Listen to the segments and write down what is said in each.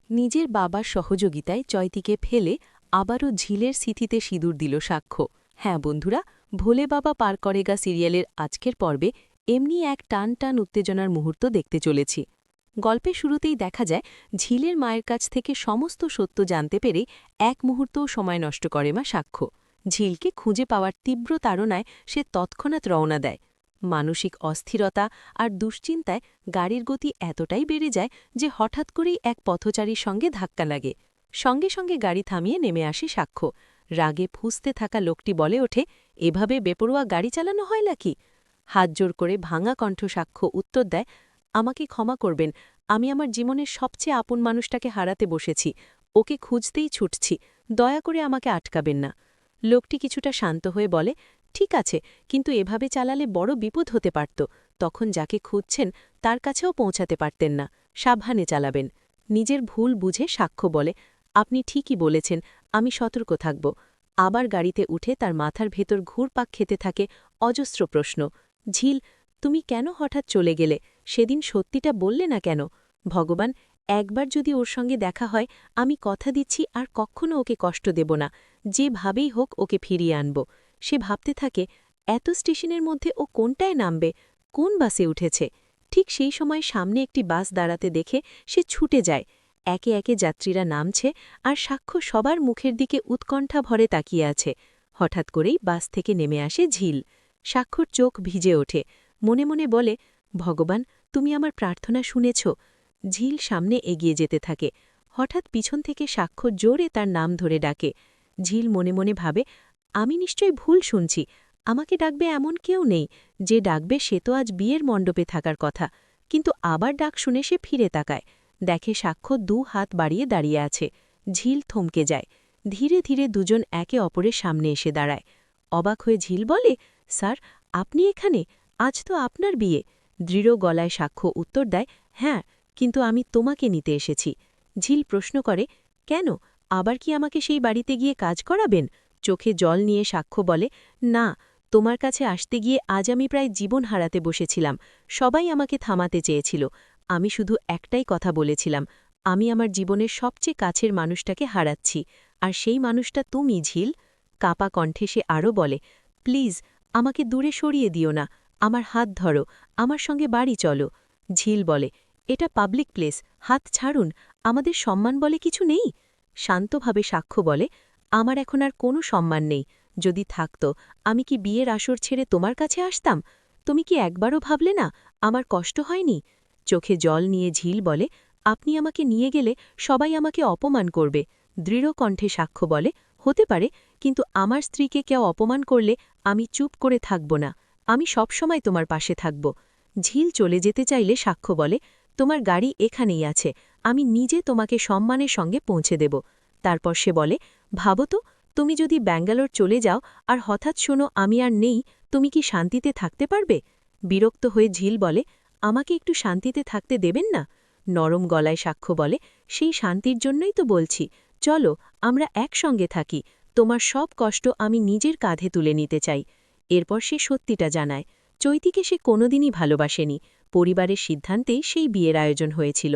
নিজের বাবার সহযোগিতায় চয়তিকে ফেলে আবারও ঝিলের স্মৃতিতে সিঁদুর দিল সাক্ষ্য। হ্যাঁ বন্ধুরা, ভোলে বাবা পার করেগা সিরিয়ালের আজকের পর্বে এমনি এক টান টান উত্তেজনার মুহূর্ত দেখতে চলেছি। গল্পের শুরুতেই দেখা যায় ঝিলের মায়ের কাছ থেকে সমস্ত সত্য জানতে পেরে এক মুহূর্তও সময় নষ্ট করে মা সাক্ষ্য। ঝিলকে খুঁজে পাওয়ার তীব্র তাড়নায় সে তৎক্ষণাৎ রওনা দেয়। মানসিক অস্থিরতা আর দুশ্চিন্তায় গাড়ির গতি এতটাই বেড়ে যায় যে হঠাৎ করেই এক পথচারীর সঙ্গে ধাক্কা লাগে। সঙ্গে সঙ্গে গাড়ি থামিয়ে নেমে আসে সাক্ষ্য। রাগে ফুঁসতে থাকা লোকটি বলে ওঠে, এভাবে বেপরোয়া গাড়ি চালানো হয় নাকি? হাত জোর করে ভাঙা কণ্ঠ সাক্ষ্য উত্তর দেয়, আমাকে ক্ষমা করবেন, আমি আমার জীবনের সবচেয়ে আপন মানুষটাকে হারাতে বসেছি, ওকে খুঁজতেই ছুটছি, দয়া করে আমাকে আটকাবেন না। লোকটি কিছুটা শান্ত হয়ে বলে, ঠিক আছে, কিন্তু এভাবে চালালে বড় বিপদ হতে পারত, তখন যাকে খুঁজছেন তার কাছেও পৌঁছাতে পারতেন না, সাবধানে চালাবেন। নিজের ভুল বুঝে সাক্ষ্য বলে, আপনি ঠিকই বলেছেন, আমি সতর্ক থাকব। আবার গাড়িতে উঠে তার মাথার ভেতর ঘুরপাক খেতে থাকে অজস্র প্রশ্ন। ঝিল, তুমি কেন হঠাৎ চলে গেলে? সেদিন সত্যিটা বললে না কেন? ভগবান, একবার যদি ওর সঙ্গে দেখা হয়, আমি কথা দিচ্ছি আর কখনো ওকে কষ্ট দেব না, যেভাবেই হোক ওকে ফিরিয়ে আনব। সে ভাবতে থাকে, এত স্টেশনের মধ্যে ও কোনটায় নামবে, কোন বাসে উঠেছে। ঠিক সেই সময় সামনে একটি বাস দাঁড়াতে দেখে সে ছুটে যায়। একে একে যাত্রীরা নামছে আর সাক্ষ্য সবার মুখের দিকে উৎকণ্ঠা ভরে তাকিয়ে আছে। হঠাৎ করেই বাস থেকে নেমে আসে ঝিল। সাক্ষ্যর চোখ ভিজে ওঠে, মনে মনে বলে, ভগবান, তুমি আমার প্রার্থনা শুনেছ। ঝিল সামনে এগিয়ে যেতে থাকে। হঠাৎ পিছন থেকে সাক্ষ্য জোরে তার নাম ধরে ডাকে। ঝিল মনে মনে ভাবে, আমি নিশ্চয়ই ভুল শুনছি, আমাকে ডাকবে এমন কেউ নেই, যে ডাকবে সে তো আজ বিয়ের মণ্ডপে থাকার কথা। কিন্তু আবার ডাক শুনে সে ফিরে তাকায়, দেখে সাক্ষ্য হাত বাড়িয়ে দাঁড়িয়ে আছে। ঝিল থমকে যায়। ধীরে ধীরে দুজন একে অপরের সামনে এসে দাঁড়ায়। অবাক হয়ে ঝিল বলে, স্যার, আপনি এখানে? আজ তো আপনার বিয়ে। দৃঢ় গলায় সাক্ষ্য উত্তর দেয়, হ্যাঁ, কিন্তু আমি তোমাকে নিতে এসেছি। ঝিল প্রশ্ন করে, কেন? আবার কি আমাকে সেই বাড়িতে গিয়ে কাজ করাবেন? চোখে জল নিয়ে সাক্ষ্য বলে, না, তোমার কাছে আসতে গিয়ে আজ আমি প্রায় জীবন হারাতে বসেছিলাম। সবাই আমাকে থামাতে চেয়েছিল। আমি শুধু একটাই কথা বলেছিলাম, আমি আমার জীবনের সবচেয়ে কাছের মানুষটাকে হারাচ্ছি, আর সেই মানুষটা তুমি ঝিল। কাপা কণ্ঠে সে আরও বলে, প্লিজ, আমাকে দূরে সরিয়ে দিও না, আমার হাত ধরো, আমার সঙ্গে বাড়ি চলো। ঝিল বলে, এটা পাবলিক প্লেস, হাত ছাড়ুন, আমাদের সম্মান বলে কিছু নেই। শান্তভাবে সাক্ষ্য বলে, আমার এখন আর কোনো সম্মান নেই। যদি থাকত, আমি কি বিয়ের আসর ছেড়ে তোমার কাছে আসতাম? তুমি কি একবারও ভাবলে না আমার কষ্ট হয়নি? চোখে জল নিয়ে ঝিল বলে, আপনি আমাকে নিয়ে গেলে সবাই আমাকে অপমান করবে। দৃঢ় কণ্ঠে সাক্ষ্য বলে, হতে পারে, কিন্তু আমার স্ত্রীকে কেউ অপমান করলে আমি চুপ করে থাকব না, আমি সবসময় তোমার পাশে থাকব। ঝিল চলে যেতে চাইলে সাক্ষ্য বলে, তোমার গাড়ি এখানেই আছে, আমি নিজে তোমাকে সম্মানের সঙ্গে পৌঁছে দেব। তারপর সে বলে, ভাবো তো, তুমি যদি ব্যাঙ্গালোর চলে যাও আর হঠাৎ শোনো আমি আর নেই, তুমি কি শান্তিতে থাকতে পারবে? বিরক্ত হয়ে ঝিল বলে, আমাকে একটু শান্তিতে থাকতে দেবেন না? নরম গলায় সাক্ষ্য বলে, সেই শান্তির জন্যই তো বলছি, চলো আমরা একসঙ্গে থাকি, তোমার সব কষ্ট আমি নিজের কাঁধে তুলে নিতে চাই। এরপর সে সত্যিটা জানায়, চৈতিকে সে কোনোদিনই ভালোবাসেনি, পরিবারের সিদ্ধান্তেই সেই বিয়ের আয়োজন হয়েছিল।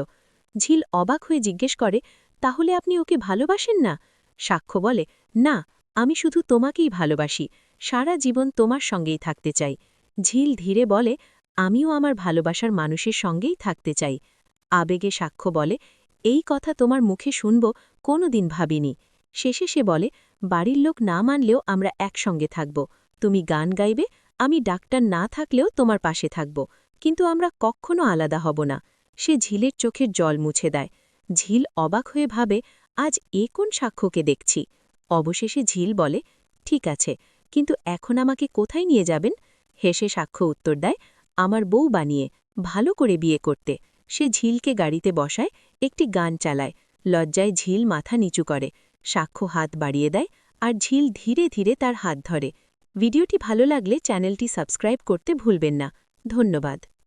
ঝিল অবাক হয়ে জিজ্ঞেস করে, তাহলে আপনি ওকে ভালোবাসেন না? সাক্ষ্য বলে, না, আমি শুধু তোমাকেই ভালোবাসি, সারা জীবন তোমার সঙ্গেই থাকতে চাই। ঝিল ধীরে বলে, আমিও আমার ভালোবাসার মানুষের সঙ্গেই থাকতে চাই। আবেগে সাক্ষ্য বলে, এই কথা তোমার মুখে শুনব কোনোদিন ভাবিনি। শেষে সে বলে, বাড়ির লোক না মানলেও আমরা একসঙ্গে থাকব, তুমি গান গাইবে, আমি ডাক্তার না থাকলেও তোমার পাশে থাকব, কিন্তু আমরা কখনো আলাদা হব না। সে ঝিলের চোখের জল মুছে দেয়। ঝিল অবাক হয়ে ভাবে, আজ এ কোন সাক্ষ্যকে দেখছি। অবশেষে ঝিল বলে, ঠিক আছে, কিন্তু এখন আমাকে কোথায় নিয়ে যাবেন? হেসে সাক্ষ্য উত্তর দেয়, আমার বউ বানিয়ে, ভালো করে বিয়ে করতে। সে ঝিলকে গাড়িতে বসায়, একটি গান চালায়। লজ্জায় ঝিল মাথা নিচু করে। সাক্ষ্য হাত বাড়িয়ে দেয়, আর ঝিল ধীরে ধীরে তার হাত ধরে। ভিডিওটি ভালো লাগলে চ্যানেলটি সাবস্ক্রাইব করতে ভুলবেন না। ধন্যবাদ।